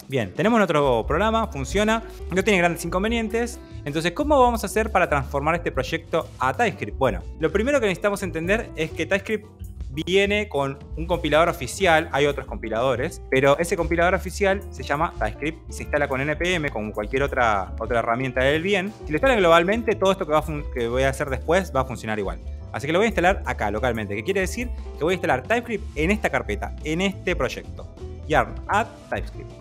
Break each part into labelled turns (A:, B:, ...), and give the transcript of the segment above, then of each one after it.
A: Bien, tenemos otro programa, funciona, no tiene grandes inconvenientes. Entonces, ¿cómo vamos a hacer para transformar este proyecto a TypeScript? Bueno, lo primero que necesitamos entender es que TypeScript viene con un compilador oficial. Hay otros compiladores, pero ese compilador oficial se llama TypeScript y se instala con NPM, como cualquier otra herramienta del bien. Si lo instalan globalmente, todo esto que voy a hacer después va a funcionar igual. Así que lo voy a instalar acá, localmente, que quiere decir que voy a instalar TypeScript en esta carpeta, en este proyecto. Yarn add TypeScript.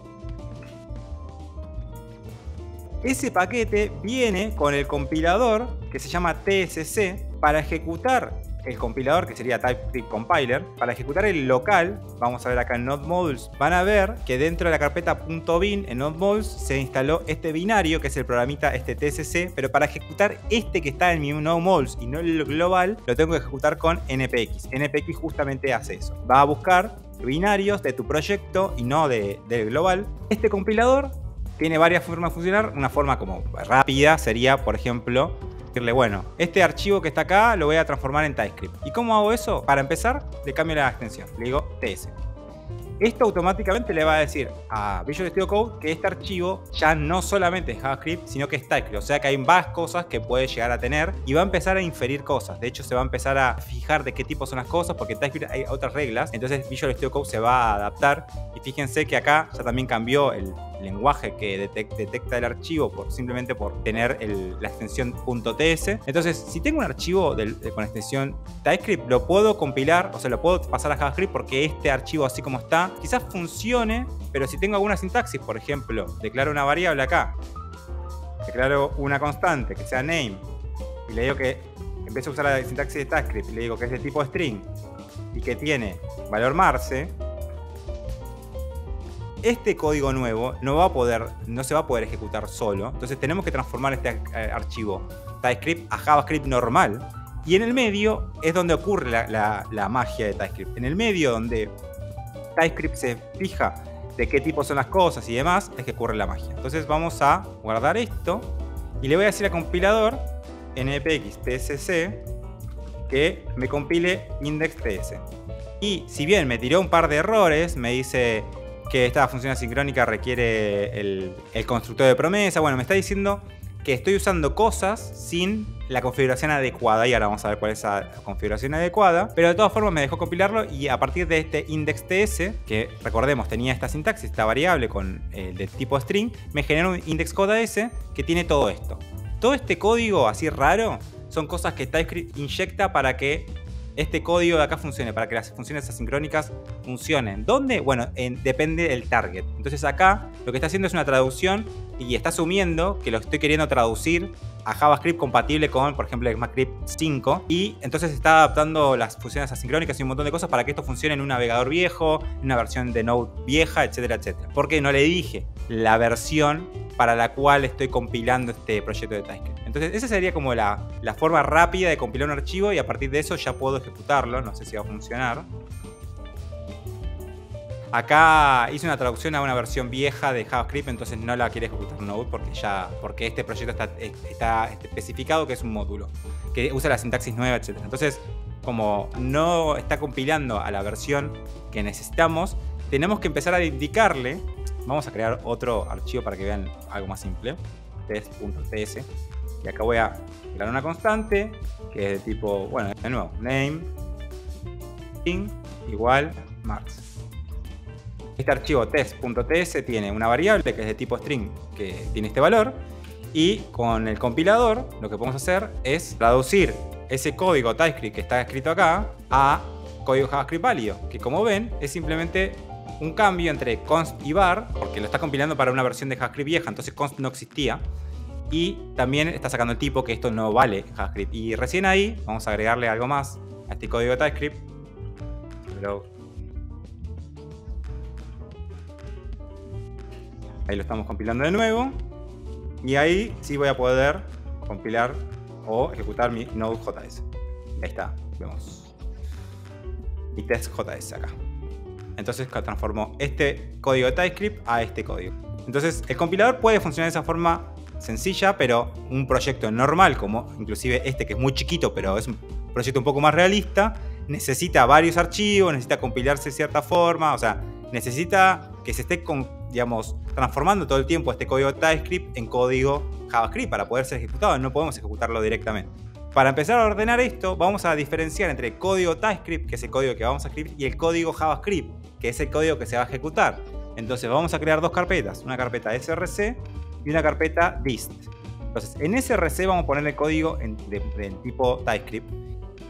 A: Ese paquete viene con el compilador que se llama TSC para ejecutar el compilador, que sería TypeScript Compiler. Para ejecutar el local, vamos a ver acá en Node Modules, van a ver que dentro de la carpeta .bin en Node Modules se instaló este binario, que es el programita TSC, pero para ejecutar este que está en mi Node Modules y no el global, lo tengo que ejecutar con NPX. NPX justamente hace eso. Va a buscar binarios de tu proyecto y no del global. Este compilador tiene varias formas de funcionar. Una forma como rápida sería, por ejemplo, decirle, bueno, este archivo que está acá lo voy a transformar en TypeScript. ¿Y cómo hago eso? Para empezar, le cambio la extensión. Le digo TS. Esto automáticamente le va a decir a Visual Studio Code que este archivo ya no solamente es JavaScript, sino que es TypeScript. O sea que hay más cosas que puede llegar a tener y va a empezar a inferir cosas. De hecho, se va a empezar a fijar de qué tipo son las cosas, porque en TypeScript hay otras reglas. Entonces Visual Studio Code se va a adaptar. Y fíjense que acá ya también cambió el lenguaje que detecta el archivo simplemente por tener la extensión .ts. Entonces, si tengo un archivo con extensión TypeScript, lo puedo compilar, o sea, lo puedo pasar a JavaScript, porque este archivo así como está, quizás funcione, pero si tengo alguna sintaxis, por ejemplo, declaro una variable acá, declaro una constante que sea name, y le digo que empiezo a usar la sintaxis de TypeScript, y le digo que es de tipo string y que tiene valor marce, este código nuevo no se va a poder ejecutar solo. Entonces tenemos que transformar este archivo TypeScript a JavaScript normal. Y en el medio es donde ocurre la magia de TypeScript. En el medio, donde TypeScript se fija de qué tipo son las cosas y demás, es que ocurre la magia. Entonces vamos a guardar esto y le voy a decir al compilador npx tsc que me compile index.ts. Y si bien me tiró un par de errores, me dice que esta función asincrónica requiere el constructor de promesa. Bueno, me está diciendo que estoy usando cosas sin la configuración adecuada. Y ahora vamos a ver cuál es la configuración adecuada. Pero de todas formas me dejó compilarlo. Y a partir de este index.ts, que recordemos tenía esta sintaxis, esta variable de tipo string, me genera un index.ts que tiene todo esto. Todo este código así raro son cosas que TypeScript inyecta para que este código de acá funcione, para que las funciones asincrónicas funcionen. ¿Dónde? Bueno, depende del target. Entonces acá lo que está haciendo es una traducción y está asumiendo que lo estoy queriendo traducir a JavaScript compatible con, por ejemplo, ECMAScript 5. Y entonces está adaptando las funciones asincrónicas y un montón de cosas para que esto funcione en un navegador viejo, en una versión de Node vieja, etcétera, etcétera. Porque no le dije la versión para la cual estoy compilando este proyecto de TypeScript. Entonces esa sería como la forma rápida de compilar un archivo y a partir de eso ya puedo ejecutarlo. No sé si va a funcionar. Acá hice una traducción a una versión vieja de JavaScript, entonces no la quiere ejecutar Node porque este proyecto está especificado que es un módulo que usa la sintaxis nueva, etc. Entonces, como no está compilando a la versión que necesitamos, tenemos que empezar a indicarle. Vamos a crear otro archivo para que vean algo más simple. Test.ts. Y acá voy a crear una constante que es de tipo, bueno, de nuevo, name string igual marks. Este archivo test.ts tiene una variable que es de tipo string que tiene este valor. Y con el compilador lo que podemos hacer es traducir ese código TypeScript que está escrito acá a código JavaScript válido, que como ven es simplemente un cambio entre const y var, porque lo está compilando para una versión de JavaScript vieja, entonces const no existía. Y también está sacando el tipo que esto no vale JavaScript. Y recién ahí vamos a agregarle algo más a este código de TypeScript. Ahí lo estamos compilando de nuevo. Y ahí sí voy a poder compilar o ejecutar mi Node.js. Ahí está, vemos. Mi test.js acá. Entonces transformó este código de TypeScript a este código. Entonces el compilador puede funcionar de esa forma sencilla, pero un proyecto normal, como inclusive este que es muy chiquito, pero es un proyecto un poco más realista, necesita varios archivos, necesita compilarse de cierta forma, o sea, necesita que se esté digamos, transformando todo el tiempo este código TypeScript en código JavaScript para poder ser ejecutado. No podemos ejecutarlo directamente. Para empezar a ordenar esto, vamos a diferenciar entre el código TypeScript, que es el código que vamos a escribir, y el código JavaScript, que es el código que se va a ejecutar. Entonces vamos a crear dos carpetas, una carpeta src y una carpeta dist. Entonces en src vamos a poner el código del tipo TypeScript.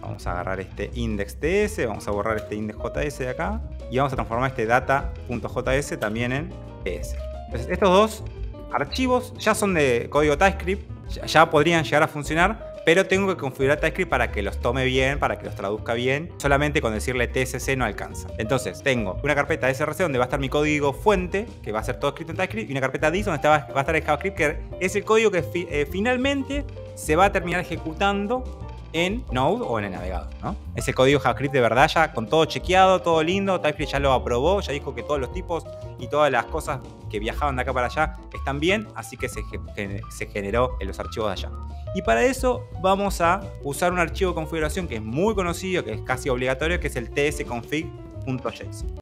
A: Vamos a agarrar este index.ts, vamos a borrar este index.js de acá y vamos a transformar este data.js también en ts. Entonces estos dos archivos ya son de código TypeScript, ya podrían llegar a funcionar, pero tengo que configurar TypeScript para que los tome bien, para que los traduzca bien. Solamente con decirle tsc no alcanza. Entonces tengo una carpeta src donde va a estar mi código fuente, que va a ser todo escrito en TypeScript, y una carpeta dist donde va a estar el JavaScript, que es el código que finalmente se va a terminar ejecutando en Node o en el navegador, ¿no? Ese código JavaScript de verdad ya con todo chequeado, todo lindo. TypeScript ya lo aprobó, ya dijo que todos los tipos y todas las cosas que viajaban de acá para allá están bien, así que se generó en los archivos de allá. Y para eso vamos a usar un archivo de configuración que es muy conocido, que es casi obligatorio, que es el tsconfig.json.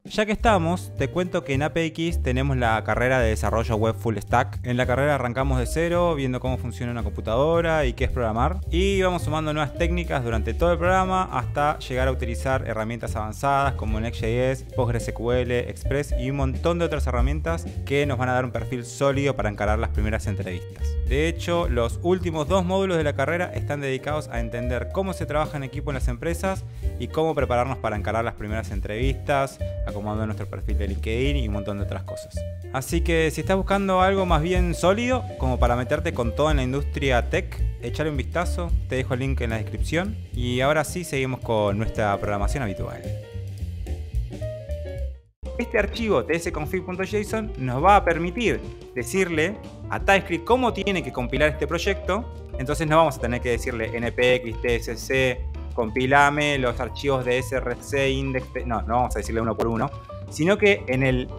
A: Ya que estamos, te cuento que en APX tenemos la carrera de desarrollo web full stack. En la carrera arrancamos de cero, viendo cómo funciona una computadora y qué es programar. Y vamos sumando nuevas técnicas durante todo el programa hasta llegar a utilizar herramientas avanzadas como Next.js, PostgreSQL, Express y un montón de otras herramientas que nos van a dar un perfil sólido para encarar las primeras entrevistas. De hecho, los últimos dos módulos de la carrera están dedicados a entender cómo se trabaja en equipo en las empresas y cómo prepararnos para encarar las primeras entrevistas, acomodando nuestro perfil de LinkedIn y un montón de otras cosas. Así que si estás buscando algo más bien sólido, como para meterte con todo en la industria tech, échale un vistazo, te dejo el link en la descripción. Y ahora sí, seguimos con nuestra programación habitual. Este archivo tsconfig.json nos va a permitir decirle a TypeScript cómo tiene que compilar este proyecto. Entonces no vamos a tener que decirle npx, tsc, compilame los archivos de src, index, no vamos a decirle uno por uno, sino que en el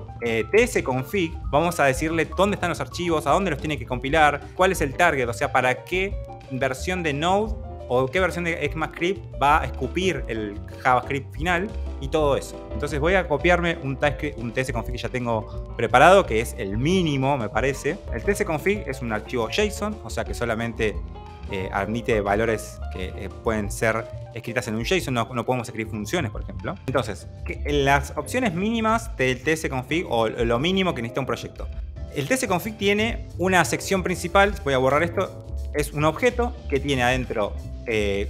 A: tsconfig vamos a decirle dónde están los archivos, a dónde los tiene que compilar, cuál es el target, o sea, para qué versión de Node o qué versión de ECMAScript va a escupir el JavaScript final y todo eso. Entonces voy a copiarme un tsconfig que ya tengo preparado, que es el mínimo, me parece. El tsconfig es un archivo JSON, o sea que solamente admite valores que pueden ser escritas en un JSON, no podemos escribir funciones, por ejemplo. Entonces, las opciones mínimas del tsconfig o lo mínimo que necesita un proyecto. El tsconfig tiene una sección principal, voy a borrar esto, es un objeto que tiene adentro,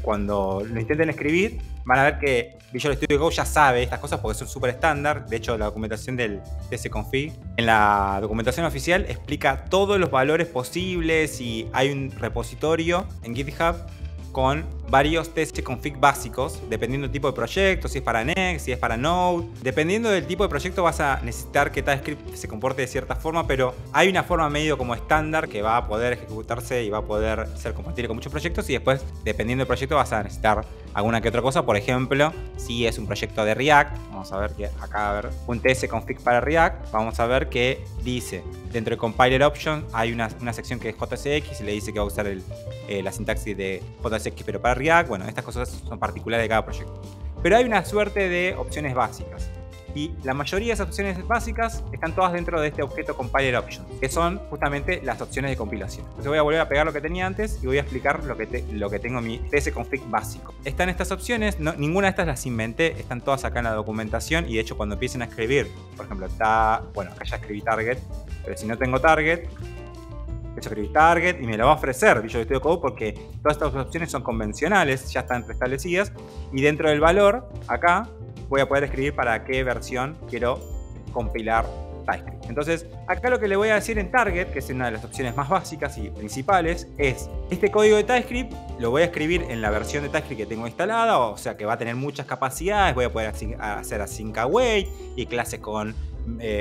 A: cuando lo intenten escribir, van a ver que Visual Studio Code ya sabe estas cosas porque son súper estándar. De hecho, la documentación del tsconfig, en la documentación oficial, explica todos los valores posibles y hay un repositorio en GitHub con varios tsconfig básicos, dependiendo del tipo de proyecto, si es para Next, si es para Node. Dependiendo del tipo de proyecto vas a necesitar que TypeScript se comporte de cierta forma, pero hay una forma medio como estándar que va a poder ejecutarse y va a poder ser compatible con muchos proyectos, y después, dependiendo del proyecto, vas a necesitar alguna que otra cosa. Por ejemplo, si es un proyecto de React, vamos a ver que acá, a ver, un tsconfig para React, vamos a ver que dice, dentro de compiler option hay una sección que es JSX y le dice que va a usar la sintaxis de JSX pero para React. Bueno, estas cosas son particulares de cada proyecto. Pero hay una suerte de opciones básicas. Y la mayoría de esas opciones básicas están todas dentro de este objeto compiler options, que son justamente las opciones de compilación. Entonces voy a volver a pegar lo que tenía antes y voy a explicar lo que tengo en mi tsconfig básico. Están estas opciones, ninguna de estas las inventé, están todas acá en la documentación, y de hecho cuando empiecen a escribir, por ejemplo, bueno, acá ya escribí target, pero si no tengo target, empiezo a escribir target y me lo va a ofrecer Visual Studio Code porque todas estas opciones son convencionales, ya están preestablecidas, y dentro del valor, acá, voy a poder escribir para qué versión quiero compilar TypeScript. Entonces, acá lo que le voy a decir en target, que es una de las opciones más básicas y principales, es este código de TypeScript lo voy a escribir en la versión de TypeScript que tengo instalada, o sea que va a tener muchas capacidades, voy a poder hacer async await y clases con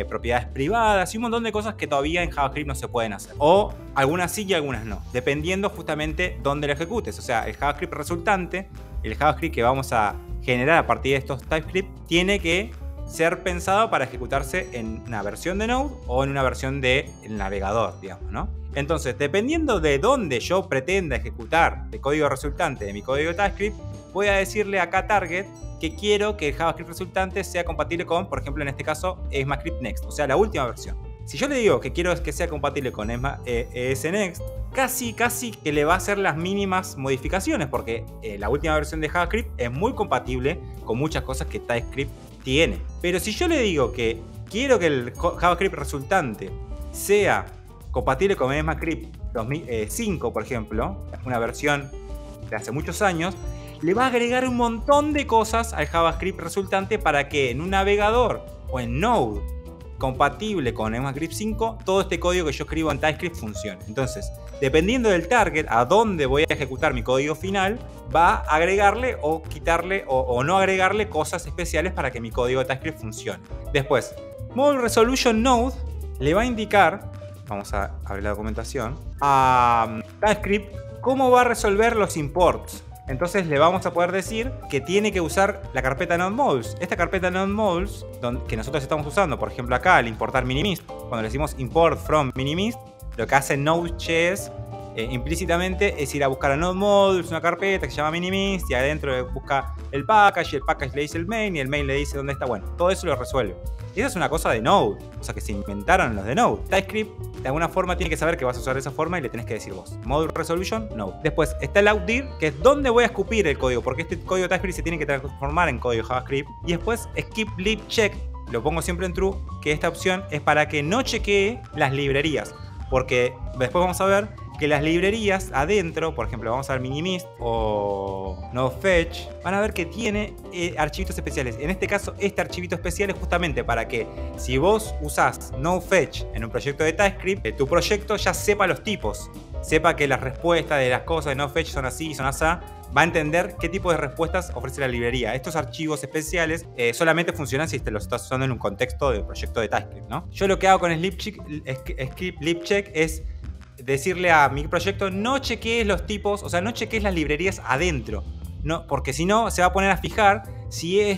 A: propiedades privadas y un montón de cosas que todavía en JavaScript no se pueden hacer, o algunas sí y algunas no, dependiendo justamente dónde lo ejecutes. O sea, el JavaScript resultante, el JavaScript que vamos a generar a partir de estos TypeScript, tiene que ser pensado para ejecutarse en una versión de Node o en una versión del navegador, digamos, ¿no? Entonces, dependiendo de dónde yo pretenda ejecutar el código resultante de mi código de TypeScript, voy a decirle acá target que quiero que el JavaScript resultante sea compatible con, por ejemplo, en este caso, ECMAScript Next, o sea, la última versión. Si yo le digo que quiero que sea compatible con ESNext, casi que le va a hacer las mínimas modificaciones, porque la última versión de JavaScript es muy compatible con muchas cosas que TypeScript tiene. Pero si yo le digo que quiero que el JavaScript resultante sea compatible con ESMAScript 2005, por ejemplo, una versión de hace muchos años, le va a agregar un montón de cosas al JavaScript resultante para que en un navegador o en Node compatible con ESMAScript 5, todo este código que yo escribo en TypeScript funcione. Entonces, dependiendo del target, a dónde voy a ejecutar mi código final, va a agregarle o quitarle o no agregarle cosas especiales para que mi código de TypeScript funcione. Después, Module Resolution Node le va a indicar, vamos a abrir la documentación, a TypeScript cómo va a resolver los imports. Entonces le vamos a poder decir que tiene que usar la carpeta NodeModules. Esta carpeta NodeModules, que nosotros estamos usando, por ejemplo acá, al importar Minimist, cuando le decimos import from Minimist, lo que hace Node.js implícitamente es ir a buscar a NodeModules, una carpeta que se llama Minimist, y adentro busca el package, y el package le dice el main, y el main le dice dónde está. Bueno, todo eso lo resuelve. Y esa es una cosa de Node, o sea que se inventaron los de Node. TypeScript de alguna forma tiene que saber que vas a usar de esa forma y le tenés que decir vos. Module Resolution, Node. Después está el outdir, que es donde voy a escupir el código, porque este código de TypeScript se tiene que transformar en código JavaScript. Y después skip lib check, lo pongo siempre en true, que esta opción es para que no chequee las librerías, porque después vamos a ver que las librerías adentro, por ejemplo, vamos a ver Minimist o NodeFetch, van a ver que tiene archivitos especiales. En este caso, este archivito especial es justamente para que si vos usás NodeFetch en un proyecto de TypeScript, tu proyecto ya sepa los tipos, sepa que las respuestas de las cosas de NodeFetch son así, son así, va a entender qué tipo de respuestas ofrece la librería. Estos archivos especiales solamente funcionan si te los estás usando en un contexto de proyecto de TypeScript, ¿no? Yo lo que hago con skip lib check es decirle a mi proyecto no chequees los tipos, o sea, no chequees las librerías adentro, no, porque si no se va a poner a fijar si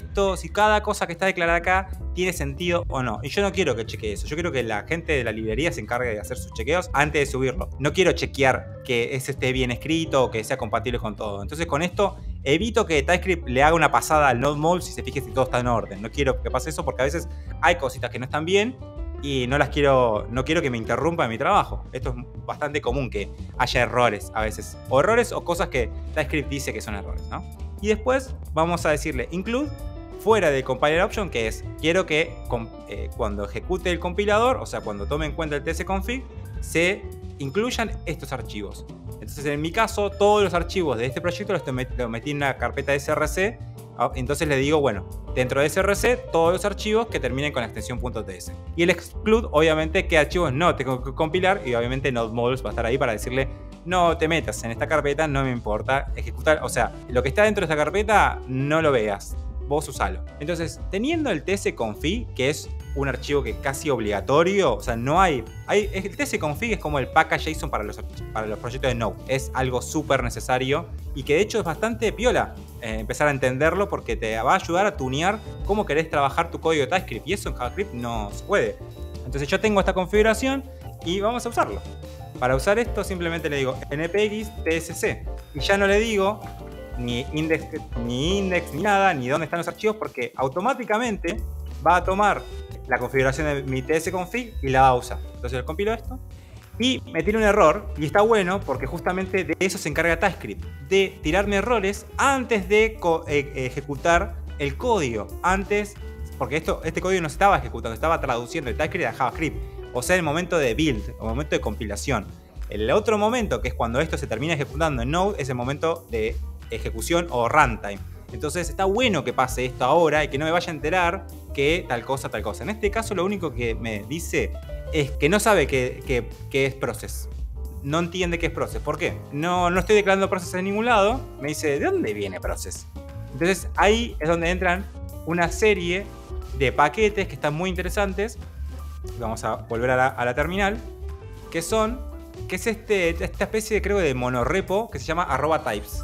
A: cada cosa que está declarada acá tiene sentido o no. Y yo no quiero que chequee eso. Yo quiero que la gente de la librería se encargue de hacer sus chequeos antes de subirlo. No quiero chequear que ese esté bien escrito o que sea compatible con todo. Entonces con esto evito que TypeScript le haga una pasada al NodeModules y se fije si todo está en orden. No quiero que pase eso porque a veces hay cositas que no están bien y no quiero que me interrumpa en mi trabajo. Esto es bastante común, que haya errores a veces. O errores o cosas que TypeScript dice que son errores, ¿no? Y después vamos a decirle include fuera del compiler option, que es, quiero que cuando ejecute el compilador, o sea, cuando tome en cuenta el tsconfig, se incluyan estos archivos. Entonces, en mi caso, todos los archivos de este proyecto los metí en una carpeta src. Entonces le digo, bueno, dentro de src, todos los archivos que terminen con la extensión .ts. Y el exclude, obviamente, qué archivos no tengo que compilar, y obviamente NodeModules va a estar ahí para decirle, no te metas en esta carpeta, no me importa ejecutar. O sea, lo que está dentro de esta carpeta, no lo veas, vos usalo. Entonces, teniendo el tsconfig, que es un archivo que es casi obligatorio, o sea, no hay el tsconfig es como el package JSON para los proyectos de Node. Es algo súper necesario y que de hecho es bastante piola empezar a entenderlo, porque te va a ayudar a tunear cómo querés trabajar tu código de TypeScript, y eso en JavaScript no se puede. Entonces yo tengo esta configuración y vamos a usarlo. Para usar esto simplemente le digo npx tsc y ya no le digo ni index ni nada, ni dónde están los archivos, porque automáticamente va a tomar la configuración de mi tsconfig y la va a usar. Entonces le compilo esto y me tiene un error, y está bueno porque justamente de eso se encarga TypeScript, de tirarme errores antes de ejecutar el código. Antes, porque este código no se estaba ejecutando, estaba traduciendo de TypeScript a JavaScript, o sea, el momento de build, el momento de compilación. El otro momento, que es cuando esto se termina ejecutando en Node, es el momento de ejecución o runtime. Entonces está bueno que pase esto ahora y que no me vaya a enterar que tal cosa. En este caso lo único que me dice es que no sabe qué es process. No entiende qué es process. ¿Por qué? No estoy declarando process en ningún lado. Me dice, ¿de dónde viene process? Entonces ahí es donde entran una serie de paquetes que están muy interesantes. Vamos a volver a la terminal. Que es esta especie, creo, de monorepo que se llama @types.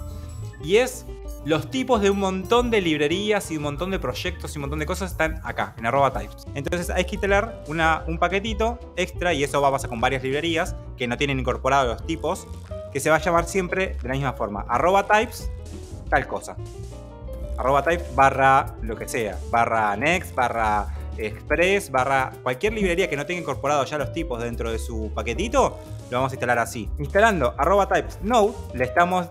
A: Y es los tipos de un montón de librerías y un montón de proyectos y un montón de cosas están acá, en @types. Entonces hay que instalar un paquetito extra, y eso va a pasar con varias librerías que no tienen incorporados los tipos, que se va a llamar siempre de la misma forma, @types tal cosa. @types barra lo que sea, barra next, barra express barra cualquier librería que no tenga incorporado ya los tipos dentro de su paquetito, lo vamos a instalar así. Instalando @types node, le estamos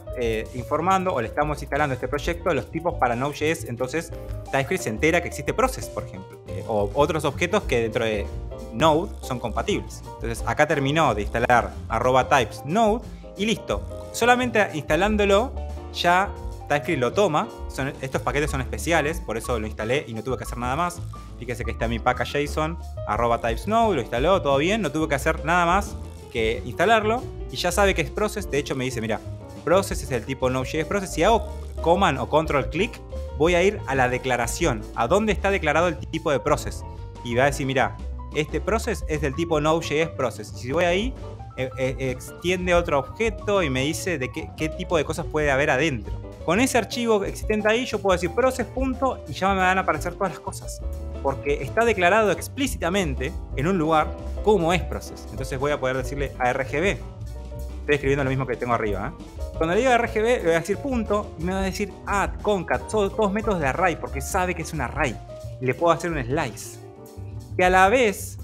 A: informando o le estamos instalando este proyecto los tipos para Node.js. Entonces TypeScript se entera que existe process, por ejemplo, o otros objetos que dentro de Node son compatibles. Entonces acá terminó de instalar @types node y listo. Solamente instalándolo ya TypeScript lo toma. Estos paquetes son especiales, por eso lo instalé y no tuve que hacer nada más. Fíjese que está mi package.json, @types_node, lo instaló, todo bien, no tuve que hacer nada más que instalarlo y ya sabe que es process. De hecho me dice, mira, process es el tipo Node.js process. Si hago command o control click, voy a ir a la declaración, a dónde está declarado el tipo de process. Y va a decir, mira, este process es del tipo Node.js process. Y si voy ahí, extiende otro objeto y me dice de qué tipo de cosas puede haber adentro. Con ese archivo existente ahí yo puedo decir process. Y ya me van a aparecer todas las cosas. Porque está declarado explícitamente en un lugar cómo es process. Entonces voy a poder decirle a RGB. Estoy escribiendo lo mismo que tengo arriba. Cuando le diga RGB le voy a decir punto y me va a decir add, concat, todos métodos de array porque sabe que es un array. Y le puedo hacer un slice. Que a la vez,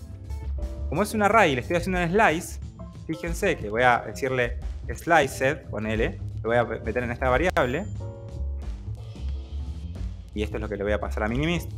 A: como es un array y le estoy haciendo un slice, fíjense que voy a decirle sliced con L. Lo voy a meter en esta variable. Y esto es lo que le voy a pasar a Minimist.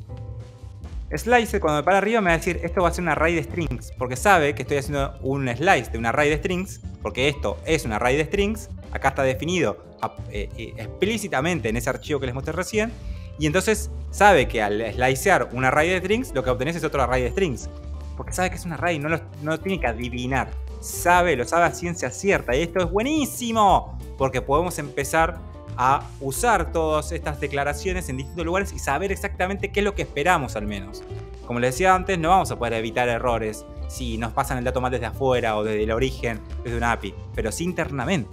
A: Slice, cuando me para arriba me va a decir esto va a ser un array de strings, porque sabe que estoy haciendo un slice de un array de strings, porque esto es un array de strings. Acá está definido explícitamente en ese archivo que les mostré recién. Y entonces sabe que al slicear un array de strings, lo que obtenés es otro array de strings, porque sabe que es un array, no lo tiene que adivinar. Lo sabe a ciencia cierta. Y esto es buenísimo, porque podemos empezar a usar todas estas declaraciones en distintos lugares y saber exactamente qué es lo que esperamos al menos. Como les decía antes, no vamos a poder evitar errores si nos pasan el dato mal desde afuera o desde el origen, desde una API, pero sí internamente.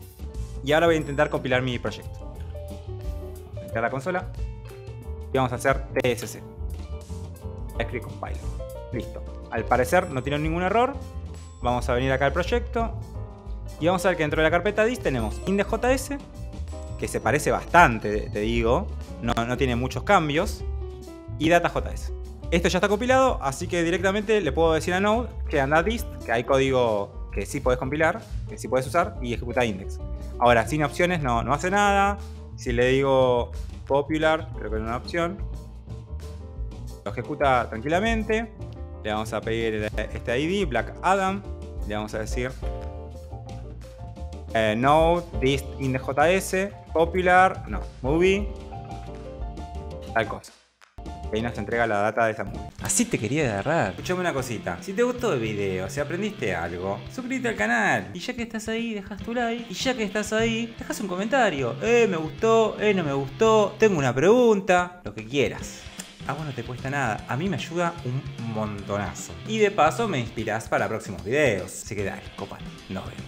A: Y ahora voy a intentar compilar mi proyecto. Vamos a entrar a la consola y vamos a hacer TSC. TypeScript Compiler. Listo. Al parecer no tiene ningún error. Vamos a venir acá al proyecto y vamos a ver que dentro de la carpeta dist tenemos index.js, que se parece bastante, te digo, no tiene muchos cambios, y data.js. Esto ya está compilado, así que directamente le puedo decir a Node que anda a dist, que hay código que sí podés compilar, que sí podés usar, y ejecuta index. Ahora, sin opciones no hace nada. Si le digo popular, creo que es una opción, lo ejecuta tranquilamente. Le vamos a pedir este ID, Black Adam, le vamos a decir Node, dist, index.js, popular, no, movie, tal cosa. Y ahí nos entrega la data de esa movie. Así te quería agarrar. Escuchame una cosita. Si te gustó el video, si aprendiste algo, suscríbete al canal. Y ya que estás ahí, dejas tu like. Y ya que estás ahí, dejas un comentario. Me gustó, no me gustó, tengo una pregunta, lo que quieras. A vos no te cuesta nada, a mí me ayuda un montonazo. Y de paso me inspirás para próximos videos. Así que dale, copate, nos vemos.